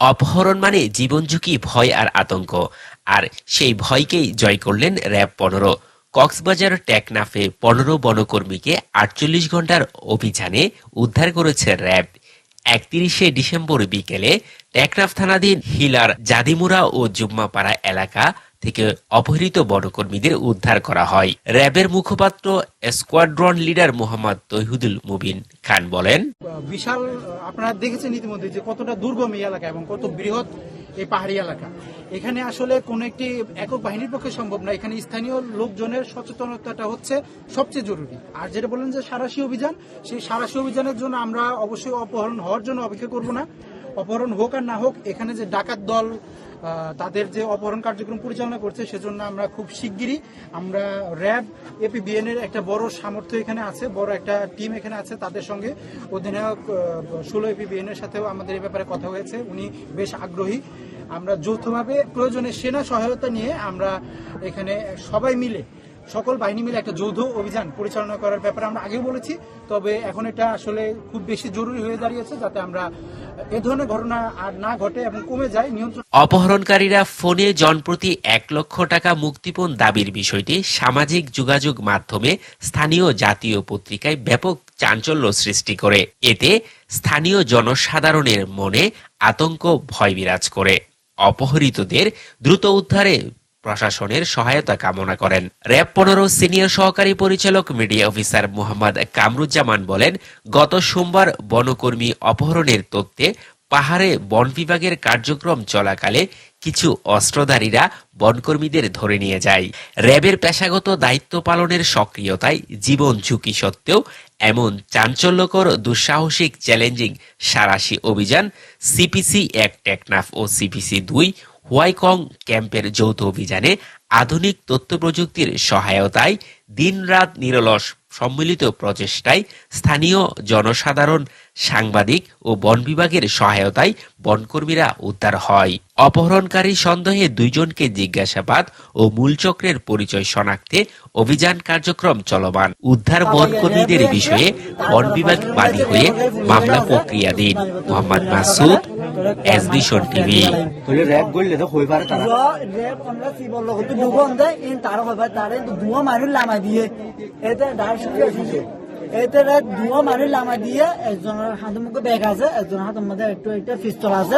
অপহরণ মানে জীবন ঝুঁকি, ভয় আর আতঙ্ক। আর সেই ভয়কেই জয় করলেন র‍্যাব-১৫। কক্সবাজার টেকনাফে ১৫ বনকর্মীকে ৪৮ ঘণ্টার অভিযানে উদ্ধার করেছে র‍্যাব। ৩১শে ডিসেম্বর বিকেলে টেকনাফ থানাধীন হিলার জাদিমুরা ও জুম্মাপাড়া এলাকা থেকে অপহৃত বনকর্মীদের উদ্ধার করা হয়। র‍্যাবের মুখপাত্র স্কোয়াড্রন লিডার মোহাম্মদ তৌহিদুল মুবিন খান বলেন, বিশাল, আপনারা দেখেছেন ইতিমধ্যে যে কতটা দুর্গম এই এলাকা এবং কত বৃহৎ এই পাহাড়ি এলাকা। এখানে আসলে কোন একটি একক বাহিনীর পক্ষে সম্ভব না। এখানে স্থানীয় লোকজনের সচেতনতাটা হচ্ছে সবচেয়ে জরুরি। আর যেটা বললেন যে সাঁড়াশি অভিযান, সেই সাঁড়াশি অভিযানের জন্য আমরা অবশ্যই অপহরণ হওয়ার জন্য অপেক্ষা করব না। অপহরণ হোক আর না হোক, এখানে যে ডাকাত দল তাদের যে অপহরণ কার্যক্রম পরিচালনা করছে, সেজন্য আমরা খুব শিগগিরই আমরা র‍্যাব, এপিবিএন এর একটা বড় সামর্থ্য এখানে আছে, বড় একটা টিম এখানে আছে। তাদের সঙ্গে অধিনায়ক ১৬ এপিবিএন এর সাথেও আমাদের এই ব্যাপারে কথা হয়েছে, উনি বেশ আগ্রহী। আমরা যৌথভাবে প্রয়োজনে সেনা সহায়তা নিয়ে আমরা এখানে সবাই মিলে, সকল বাহিনী মিলে একটা যৌথ অভিযান পরিচালনা করার ব্যাপারে আমরা আগেও বলেছি। তবে এখন এটা আসলে খুব বেশি জরুরি হয়ে দাঁড়িয়েছে, যাতে আমরা এ ধরনের ঘটনা আর না ঘটে এবং কমে যায় নিয়ন্ত্রণ। অপহরণকারীরা ফোনে জনপ্রতি ১ লক্ষ টাকা মুক্তিপণ দাবির বিষয়টি সামাজিক যোগাযোগ মাধ্যমে স্থানীয় জাতীয় পত্রিকায় ব্যাপক চাঞ্চল্য সৃষ্টি করে। এতে স্থানীয় জনসাধারণের মনে আতঙ্ক, ভয় বিরাজ করে। অপহৃতদের দ্রুত উদ্ধারে প্রশাসনের সহায়তা কামনা করেন। র‍্যাব-১৫ সিনিয়র সহকারী পরিচালক মিডিয়া অফিসার মোহাম্মদ কামরুজ্জামান বলেন, গত সোমবার বনকর্মী অপহরণের তথ্যে পাহাড়ে বন বিভাগের কার্যক্রম চলাকালে কিছু অস্ত্রধারীরা বনকর্মীদের ধরে নিয়ে যায়। র‍্যাবের পেশাগত দায়িত্ব পালনের সক্রিয়তায় জীবন ঝুঁকি সত্ত্বেও এমন চাঞ্চল্যকর, দুঃসাহসিক, চ্যালেঞ্জিং সাঁড়াশি অভিযান সিপিসি-১ টেকনাফ ও সিপিসি-২ হোয়াইকং ক্যাম্পের যৌথ অভিযানে আধুনিক তথ্য প্রযুক্তির সহায়তায় দিনরাত নিরলস সম্মিলিত প্রচেষ্টায় স্থানীয় জনসাধারণ, সাংবাদিক ও বন বিভাগের সহায়তায় বনকর্মীরা উদ্ধার হয়। অপহরণকারী সন্দেহে ২ জনকে জিজ্ঞাসাবাদ ও মূলচক্রের পরিচয় শনাক্তে অভিযান কার্যক্রম চলমান। উদ্ধার বনকর্মীদের বিষয়ে বন বিভাগ বাদী হয়ে মামলা প্রক্রিয়াধীন। মোহাম্মদ মাসুদ, এসবিশন টিভি। এতে দুয়া মানুষ লামা দিয়ে একজনের হাতের মুখে ব্যাগ আছে, একজনের হাতের মধ্যে একটু একটা পিস্তল আছে।